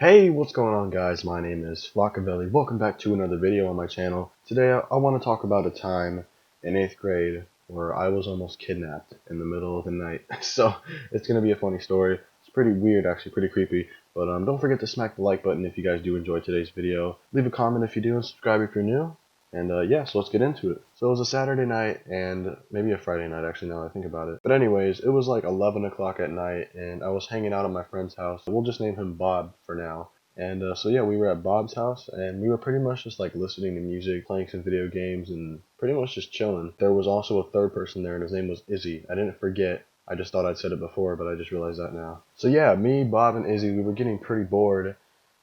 Hey, what's going on guys? My name is Flackaveli. Welcome back to another video on my channel. Today I want to talk about a time in 8th grade where I was almost kidnapped in the middle of the night. So it's going to be a funny story. It's pretty weird, actually pretty creepy. But don't forget to smack the like button if you guys do enjoy today's video. Leave a comment if you do and subscribe if you're new. And yeah, so let's get into it. So it was a Saturday night and maybe a Friday night actually now that I think about it. But anyways, it was like 11 o'clock at night and I was hanging out at my friend's house. We'll just name him Bob for now. And so yeah, we were at Bob's house and we were pretty much just like listening to music, playing some video games, and pretty much just chilling. There was also a third person there and his name was Izzy. I didn't forget. I just thought I'd said it before, but I just realized that now. So yeah, me, Bob, and Izzy, we were getting pretty bored.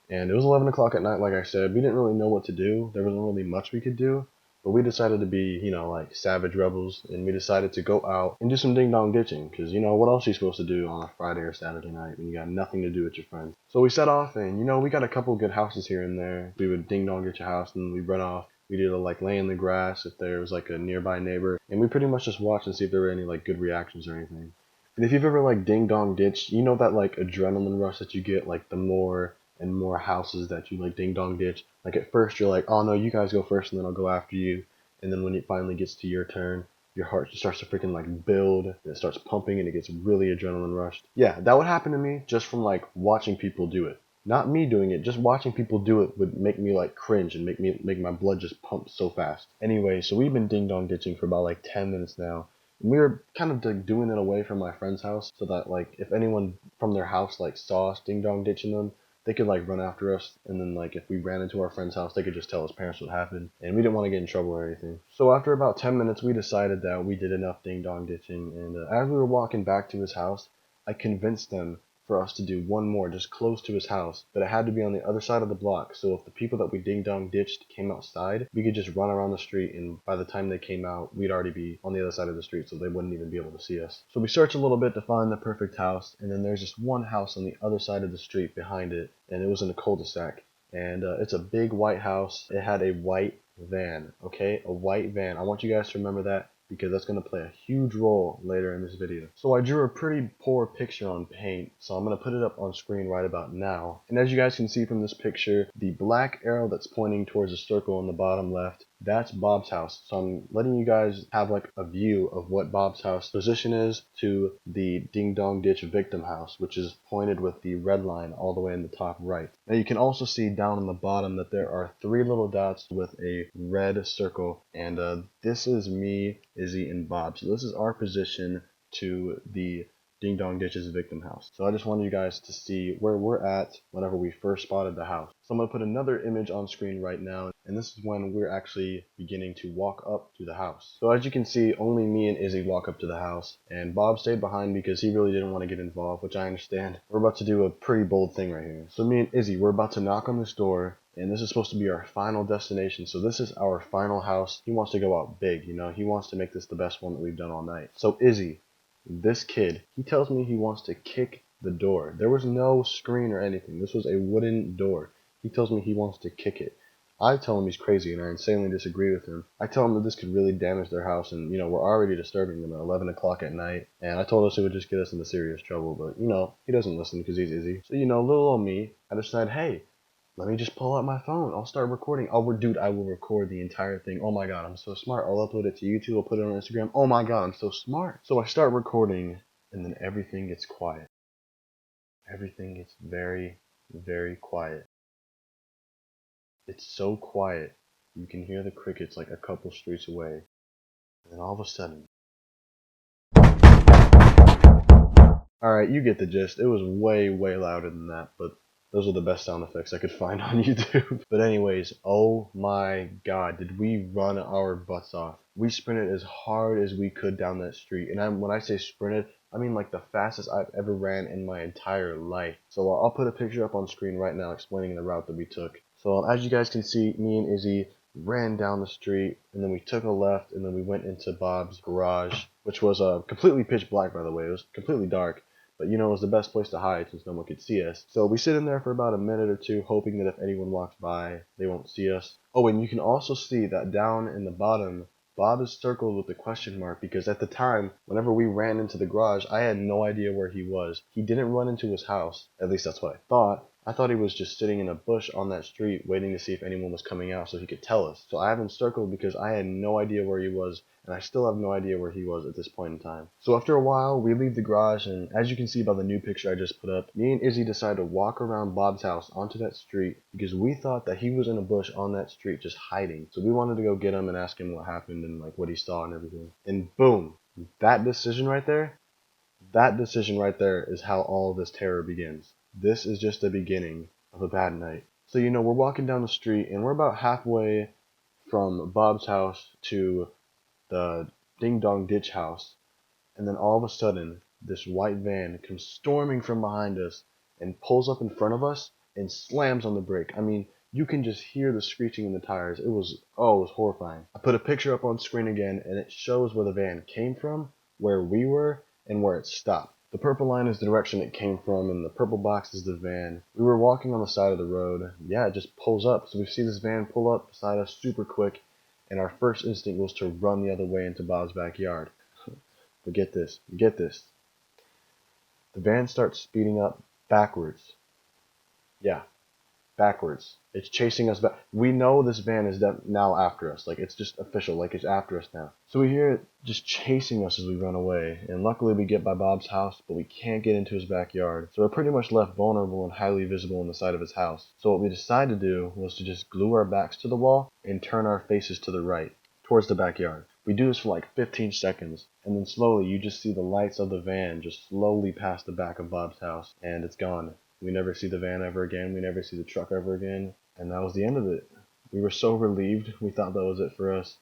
And it was 11 o'clock at night, like I said. We didn't really know what to do. There wasn't really much we could do. But we decided to be, like savage rebels. And we decided to go out and do some ding-dong ditching. Because, what else are you supposed to do on a Friday or Saturday night when you got nothing to do with your friends? So we set off and, we got a couple good houses here and there. We would ding-dong ditch a house and we'd run off. We'd either like lay in the grass if there was like a nearby neighbor. And we pretty much just watched and see if there were any like good reactions or anything. And if you've ever like ding-dong ditched, you know that like adrenaline rush that you get like the more and more houses that you like ding dong ditch. Like at first you're like, oh no, you guys go first and then I'll go after you. And then when it finally gets to your turn, your heart just starts to freaking like build and it starts pumping and it gets really adrenaline rushed. Yeah, that would happen to me just from like watching people do it. Not me doing it, just watching people do it would make me like cringe and make my blood just pump so fast. Anyway, so we've been ding dong ditching for about like 10 minutes now. And we were kind of like doing it away from my friend's house so that like if anyone from their house like saw us ding dong ditching them, they could like run after us, and then like if we ran into our friend's house, they could just tell his parents what happened, and we didn't want to get in trouble or anything. So after about 10 minutes, we decided that we did enough ding dong ditching, and as we were walking back to his house, I convinced them for us to do one more just close to his house, but it had to be on the other side of the block, so if the people that we ding dong ditched came outside, we could just run around the street, and by the time they came out, we'd already be on the other side of the street, so they wouldn't even be able to see us. So we searched a little bit to find the perfect house, and then there's just one house on the other side of the street behind it, and it was in a cul-de-sac, and it's a big white house. It had a white van, okay, a white van. I want you guys to remember that, because that's going to play a huge role later in this video. So I drew a pretty poor picture on paint, so I'm going to put it up on screen right about now. And as you guys can see from this picture, the black arrow that's pointing towards the circle on the bottom left, that's Bob's house. So I'm letting you guys have like a view of what Bob's house position is to the ding dong ditch victim house, which is pointed with the red line all the way in the top right. Now you can also see down on the bottom that there are 3 little dots with a red circle, and this is me, Izzy, and Bob. So this is our position to the ding dong ditch's victim house. So I just wanted you guys to see where we're at whenever we first spotted the house. So I'm going to put another image on screen right now, and this is when we're actually beginning to walk up to the house. So as you can see, only me and Izzy walk up to the house, and Bob stayed behind because he really didn't want to get involved, which I understand. We're about to do a pretty bold thing right here. So me and Izzy, we're about to knock on this door, and this is supposed to be our final destination. So this is our final house. He wants to go out big, he wants to make this the best one that we've done all night. So Izzy, this kid, he tells me he wants to kick the door. There was no screen or anything. This was a wooden door. He tells me he wants to kick it. I tell him he's crazy, and I insanely disagree with him. I tell him that this could really damage their house, and we're already disturbing them at 11 o'clock at night, and I told us it would just get us into serious trouble, but he doesn't listen because he's Izzy. So little old me, I decide, hey, let me just pull out my phone. I'll start recording. Dude, I will record the entire thing. Oh my god, I'm so smart. I'll upload it to YouTube. I'll put it on Instagram. Oh my god, I'm so smart. So I start recording, and then everything gets quiet. Everything gets very, very quiet. It's so quiet, you can hear the crickets like a couple streets away. And then all of a sudden... Alright, you get the gist. It was way, way louder than that, but those are the best sound effects I could find on YouTube. But anyways, oh my god, did we run our butts off. We sprinted as hard as we could down that street. And when I say sprinted, I mean like the fastest I've ever ran in my entire life. So I'll put a picture up on screen right now explaining the route that we took. So as you guys can see, me and Izzy ran down the street, and then we took a left, and then we went into Bob's garage, which was completely pitch black, by the way. It was completely dark. But it was the best place to hide since no one could see us. So we sit in there for about a minute or two, hoping that if anyone walks by, they won't see us. Oh, and you can also see that down in the bottom, Bob is circled with a question mark, because at the time, whenever we ran into the garage, I had no idea where he was. He didn't run into his house, at least that's what I thought, I thought he was just sitting in a bush on that street waiting to see if anyone was coming out so he could tell us. So I have him circled because I had no idea where he was, and I still have no idea where he was at this point in time. So after a while, we leave the garage, and as you can see by the new picture I just put up, me and Izzy decided to walk around Bob's house onto that street because we thought that he was in a bush on that street just hiding. So we wanted to go get him and ask him what happened and like what he saw and everything. And boom, that decision right there is how all of this terror begins. This is just the beginning of a bad night. So, we're walking down the street and we're about halfway from Bob's house to the Ding Dong Ditch house. And then all of a sudden, this white van comes storming from behind us and pulls up in front of us and slams on the brake. I mean, you can just hear the screeching in the tires. It was horrifying. I put a picture up on screen again and it shows where the van came from, where we were, and where it stopped. The purple line is the direction it came from, and the purple box is the van. We were walking on the side of the road. Yeah, it just pulls up. So we see this van pull up beside us super quick, and our first instinct was to run the other way into Bob's backyard. But get this. The van starts speeding up backwards. Yeah, backwards. It's chasing us back. We know this van is now after us. Like, it's just official. Like, it's after us now. So we hear it just chasing us as we run away. And luckily we get by Bob's house, but we can't get into his backyard. So we're pretty much left vulnerable and highly visible on the side of his house. So what we decided to do was to just glue our backs to the wall and turn our faces to the right, towards the backyard. We do this for like 15 seconds, and then slowly you just see the lights of the van just slowly pass the back of Bob's house, and it's gone. We never see the van ever again. We never see the truck ever again. And that was the end of it. We were so relieved. We thought that was it for us.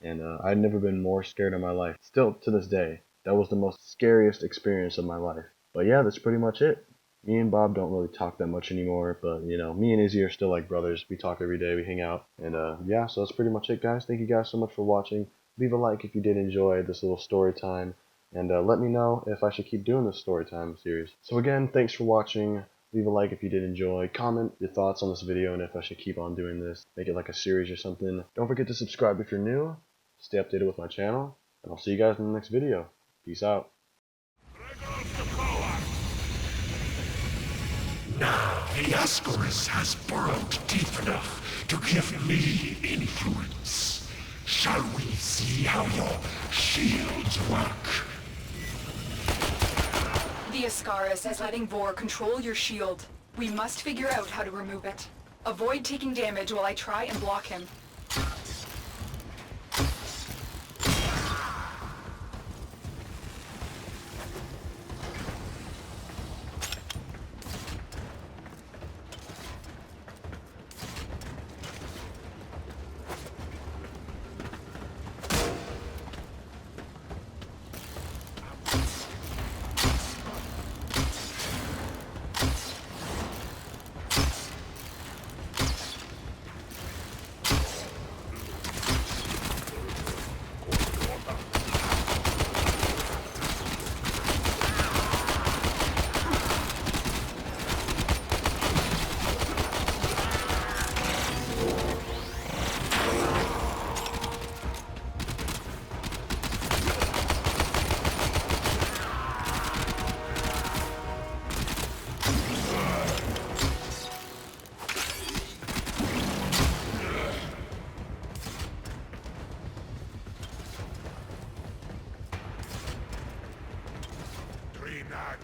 And I'd never been more scared in my life. Still, to this day, that was the most scariest experience of my life. But yeah, that's pretty much it. Me and Bob don't really talk that much anymore. But, me and Izzy are still like brothers. We talk every day. We hang out. And yeah, so that's pretty much it, guys. Thank you guys so much for watching. Leave a like if you did enjoy this little story time. And let me know if I should keep doing this story time series. So again, thanks for watching. Leave a like if you did enjoy. Comment your thoughts on this video and if I should keep on doing this. Make it like a series or something. Don't forget to subscribe if you're new. Stay updated with my channel. And I'll see you guys in the next video. Peace out. Now the Ascaris has burrowed deep enough to give me influence. Shall we see how your shields work? The Ascaris is letting Vor control your shield. We must figure out how to remove it. Avoid taking damage while I try and block him.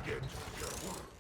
Against your work.